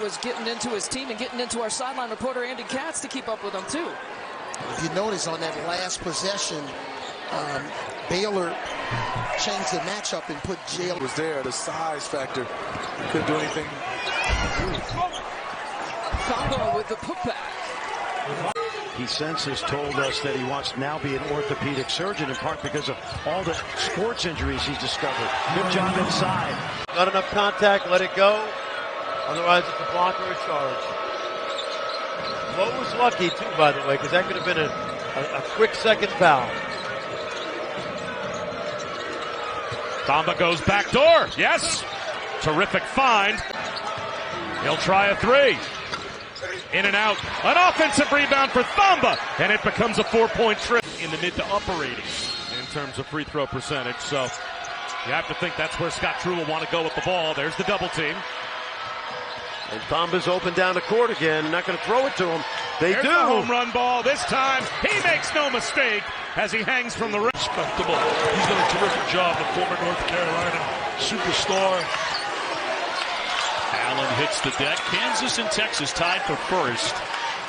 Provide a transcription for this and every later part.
was getting into his team and getting into our sideline reporter Andy Katz to keep up with him too. If you notice on that last possession, Baylor changed the matchup and put Jalen. Was there, the size factor. Couldn't do anything. Thamba with the putback. He since has told us that he wants to now be an orthopedic surgeon, in part because of all the sports injuries he's discovered. Good job inside. Not enough contact, let it go. Otherwise, it's a block or a charge. Lowe was lucky, too, by the way, because that could have been a quick second foul. Thamba goes back door. Yes. Terrific find. He'll try a three. In and out. An offensive rebound for Thamba. And it becomes a 4-point trip in the mid to upper 80s in terms of free throw percentage. So you have to think that's where Scott Drew will want to go with the ball. There's the double team. And Thamba's open down the court again. Not going to throw it to him. There's the home run ball. This time he makes no mistake as he hangs from the rim. Respectable. He's done a terrific job. The former North Carolina superstar. Allen hits the deck. Kansas and Texas tied for first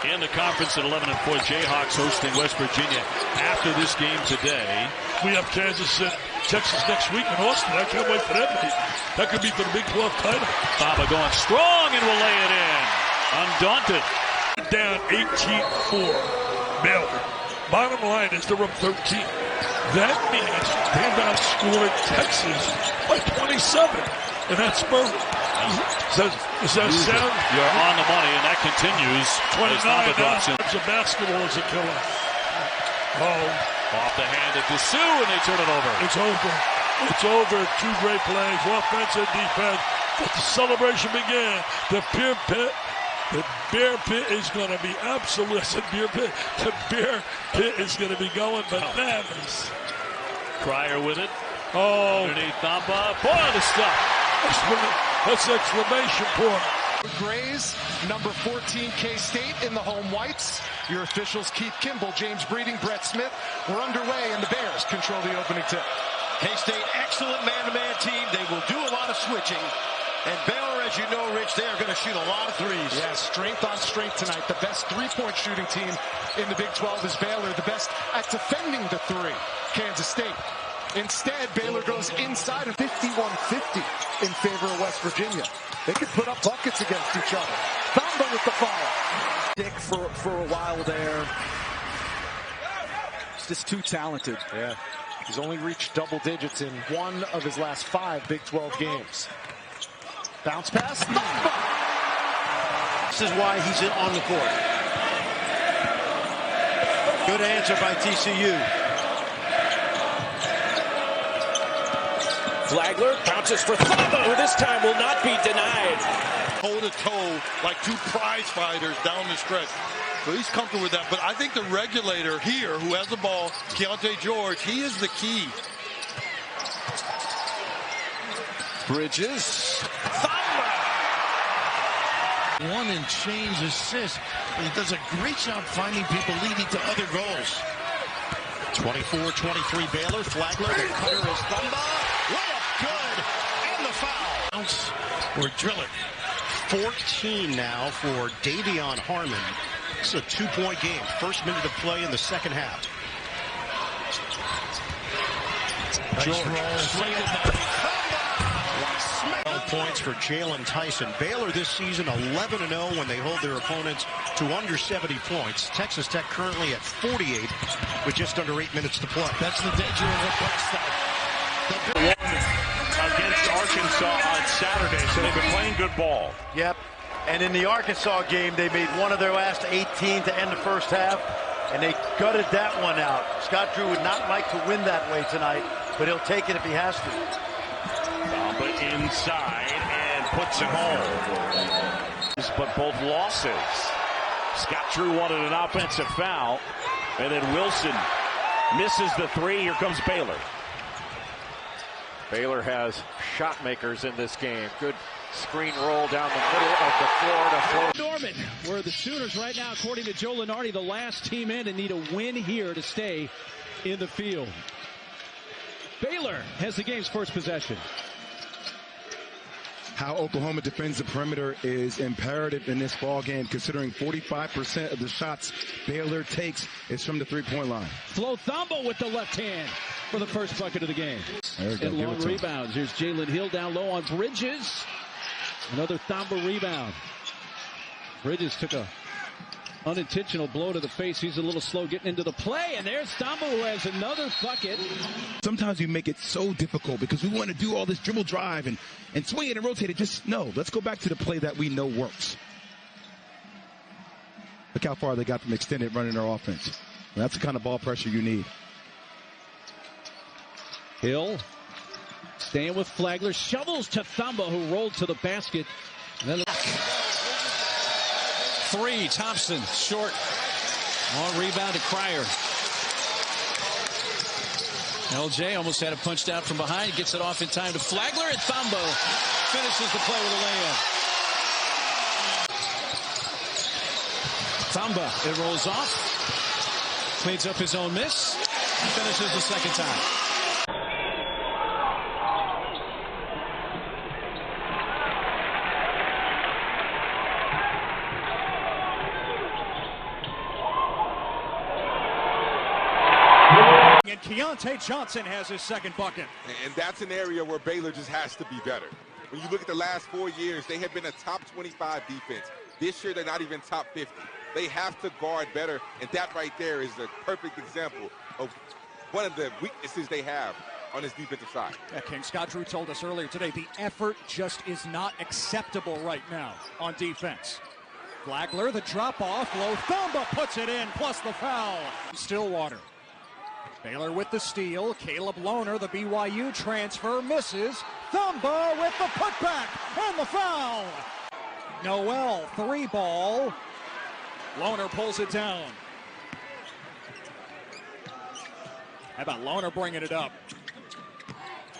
in the conference at 11-4. Jayhawks hosting West Virginia after this game today. We have Kansas and Texas next week in Austin. I can't wait for that. That could be for the Big 12 title. Thamba going strong and will lay it in. Undaunted. Down 18-4. Baylor. Bottom line is they're up 13. That means they're now scoring Texas by 27. And that's Spurs. Does that sound? You're on the money, and that continues. 29 drops in. Basketball is a killer. Oh. Off the hand of Dessou, and they turn it over. It's over. It's over. Two great plays, offense and defense. But the celebration began. The beer pit is going to be absolute. I said beer pit. The beer pit is going to be going bananas. Cryer with it. Oh. Underneath Thamba. Boy, the stuff. That's exclamation point. Grays, number 14 K-State in the home whites. Your officials Keith Kimball, James Breeding, Brett Smith. We're underway and the Bears control the opening tip. K-State, excellent man-to-man team. They will do a lot of switching. And Baylor, as you know, Rich, they are going to shoot a lot of threes. Yeah, strength on strength tonight. The best three-point shooting team in the Big 12 is Baylor. The best at defending the three, Kansas State. Instead, Baylor goes inside of 51-50 in favor of West Virginia. They could put up buckets against each other. Thamba with the foul. Dick for a while there. He's just too talented. Yeah. He's only reached double digits in one of his last 5 Big 12 games. Bounce pass. Thamba. This is why he's on the court. Good answer by TCU. Flagler bounces for Thamba, who this time will not be denied. Toe-to-toe like two prize fighters down the stretch. So he's comfortable with that. But I think the regulator here, who has the ball, Keontae George, he is the key. Bridges. Thamba! One and change assist. He does a great job finding people leading to other goals. 24-23 Baylor. Flagler, the cutter is Thamba. Layup good, and the foul. Or drill it. 14 now for Davion Harmon. This is a 2-point game. First minute of play in the second half. George. 12 points for Jalen Tyson. Baylor this season 11-0 when they hold their opponents to under 70 points. Texas Tech currently at 48 with just under 8 minutes to play. That's the danger of a press stop. Against Arkansas on Saturday, so they've been playing good ball. Yep. And in the Arkansas game, they made one of their last 18 to end the first half, and they gutted that one out. Scott Drew would not like to win that way tonight, but he'll take it if he has to. Thamba inside and puts it home. But both losses. Scott Drew wanted an offensive foul, and then Wilson misses the three. Here comes Baylor. Baylor has shot makers in this game. Good screen roll down the middle of the floor to flow. Norman, where the Sooners right now, according to Joe Lunardi, the last team in and need a win here to stay in the field. Baylor has the game's first possession. How Oklahoma defends the perimeter is imperative in this ball game, considering 45% of the shots Baylor takes is from the three-point line. Flo Thamba with the left hand for the first bucket of the game. And long rebounds. Here's Jalen Hill down low on Bridges. Another Thamba rebound. Bridges took a unintentional blow to the face. He's a little slow getting into the play, and there's Thamba who has another bucket. Sometimes we make it so difficult because we want to do all this dribble drive and swing it and rotate it. Just no, let's go back to the play that we know works. Look how far they got from extended running their offense. That's the kind of ball pressure you need. Hill staying with Flagler, shovels to Thamba, who rolled to the basket. And then three, Thompson, short. Long rebound to Cryer. LJ almost had it punched out from behind. Gets it off in time to Flagler, and Thamba finishes the play with a layup. Thamba, it rolls off. Cleans up his own miss. Finishes the second time. And Keontae Johnson has his second bucket. And that's an area where Baylor just has to be better. When you look at the last 4 years, they have been a top 25 defense. This year, they're not even top 50. They have to guard better, and that right there is a perfect example of one of the weaknesses they have on this defensive side. Yeah, King, Scott Drew told us earlier today, the effort just is not acceptable right now on defense. Flagler, the drop-off, low. Thamba puts it in, plus the foul. Stillwater. Baylor with the steal. Caleb Lohner, the BYU transfer, misses. Thamba with the putback and the foul. Noel, three ball. Lohner pulls it down. How about Lohner bringing it up?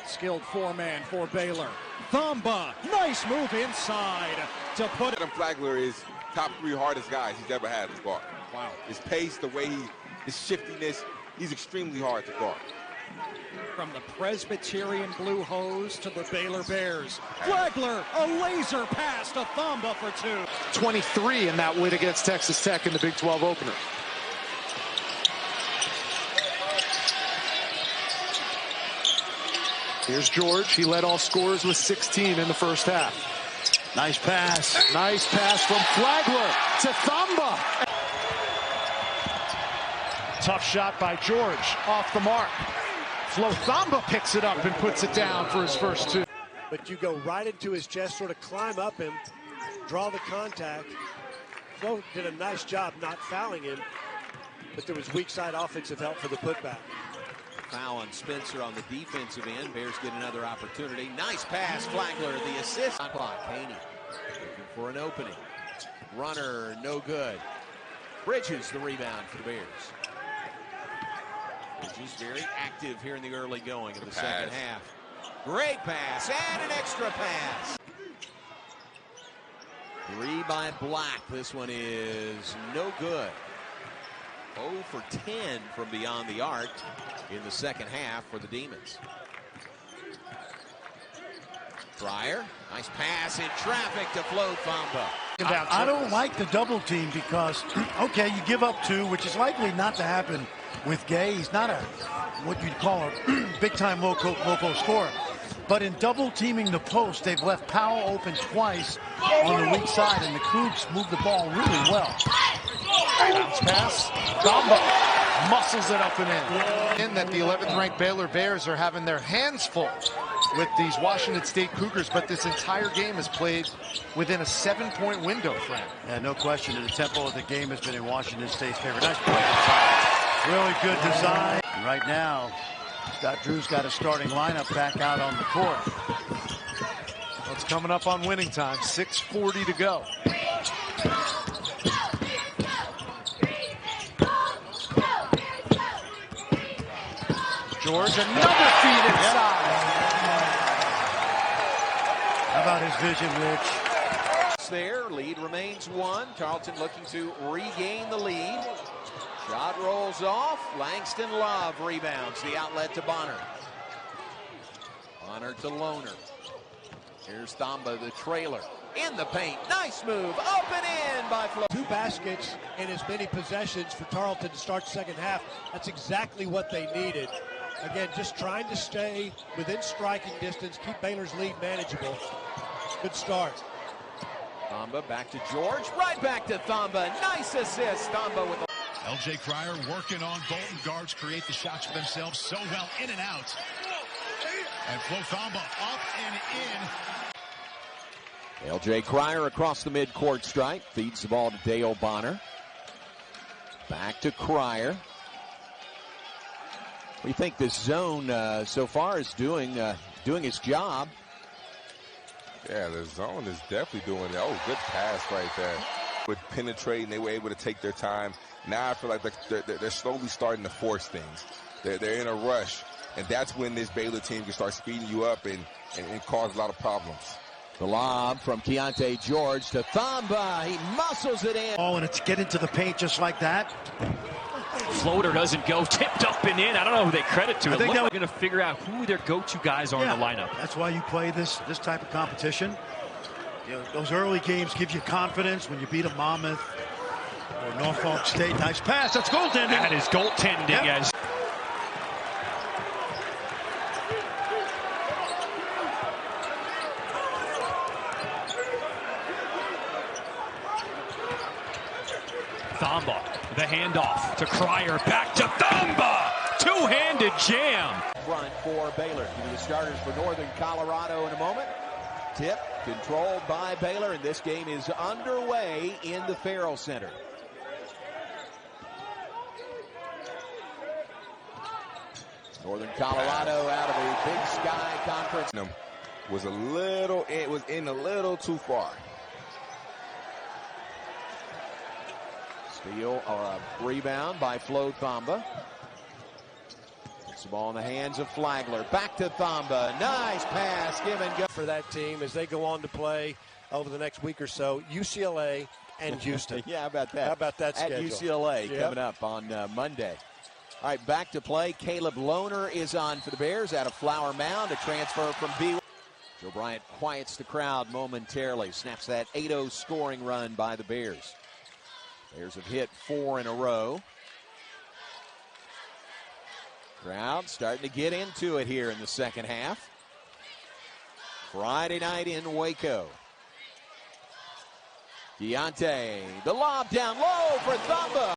Skilled four-man for Baylor. Thamba, nice move inside to put it. Adam Flagler is top 3 hardest guys he's ever had to guard. Wow. His pace, the way his shiftiness, he's extremely hard to guard. From the Presbyterian Blue Hose to the Baylor Bears. Flagler, a laser pass to Thamba for 2. 23 in that win against Texas Tech in the Big 12 opener. Here's George. He led all scorers with 16 in the first half. Nice pass. Nice pass from Flagler to Thamba. Tough shot by George. Off the mark. Flo Thamba picks it up and puts it down for his first 2. But you go right into his chest, sort of climb up him, draw the contact. Flo did a nice job not fouling him, but there was weak side offensive help for the putback. Foul on Spencer on the defensive end. Bears get another opportunity. Nice pass, Flagler, the assist. Haney looking for an opening. Runner, no good. Bridges, the rebound for the Bears. Bridges very active here in the early going of the second half. Great pass and an extra pass. 3 by Black. This one is no good. 0 for 10 from beyond the arc in the second half for the Demons. Cryer, nice pass in traffic to Flo Thamba. I don't like the double team because, okay, you give up 2, which is likely not to happen with Gay. He's not a, what you'd call a big-time loco scorer. But in double teaming the post, they've left Powell open twice on the weak side, and the Cougs move the ball really well. Bounce pass. Thamba muscles it up and in. That the 11th ranked Baylor Bears are having their hands full with these Washington State Cougars, but this entire game is played within a 7-point window, Fran. Yeah, no question. The tempo of the game has been in Washington State's favor. Nice play inside. Really good design. Right now, Scott Drew's got a starting lineup back out on the court. Well, it's coming up on winning time. 6:40 to go. George, another feed inside. How about his vision, Rich? There, lead remains 1. Tarleton looking to regain the lead. Shot rolls off. Langston Love rebounds. The outlet to Bonner. Bonner to Lohner. Here's Thamba, the trailer. In the paint. Nice move. Up and in by Flo. 2 baskets in as many possessions for Tarleton to start the second half. That's exactly what they needed. Again, just trying to stay within striking distance, keep Baylor's lead manageable. Good start. Thamba back to George. Right back to Thamba. Nice assist. Thamba with the... L.J. Cryer working on Bolton. Guards create the shots for themselves so well, in and out. And Flo Thamba up and in. L.J. Cryer across the midcourt stripe. Feeds the ball to Dale Bonner. Back to Cryer. We think this zone so far is doing its job. Yeah, the zone is definitely doing it. Oh, good pass right there. With penetrating, they were able to take their time. Now I feel like they're slowly starting to force things. They're in a rush, and that's when this Baylor team can start speeding you up and cause a lot of problems. The lob from Keontae George to Thamba. He muscles it in. Oh, and it's get into the paint just like that. Floater doesn't go. Tipped up and in. I don't know who they credit to. I think they're going to figure out who their go-to guys are in the lineup. That's why you play this type of competition. You know, those early games give you confidence when you beat a Monmouth or Norfolk State. Nice pass. That's goaltending. That is goaltending. Yep. As Thamba, the handoff to Cryer, back to Thamba. Two-handed jam. Front for Baylor. Give you the starters for Northern Colorado in a moment. Tip controlled by Baylor, and this game is underway in the Farrell Center. Northern Colorado out of a Big Sky Conference. It was in a little too far. Steal or a rebound by Flo Thamba. It's the ball in the hands of Flagler. Back to Thamba. Nice pass. Give and go for that team as they go on to play over the next week or so. UCLA and Houston. Yeah, how about that? How about that schedule? At UCLA coming up on Monday. All right, back to play. Caleb Lohner is on for the Bears out of Flower Mound, a transfer from BYU. Joe Bryant quiets the crowd momentarily. Snaps that 8-0 scoring run by the Bears. Bears have hit 4 in a row. Crowd starting to get into it here in the second half. Friday night in Waco. Keontae, the lob down low for Thamba.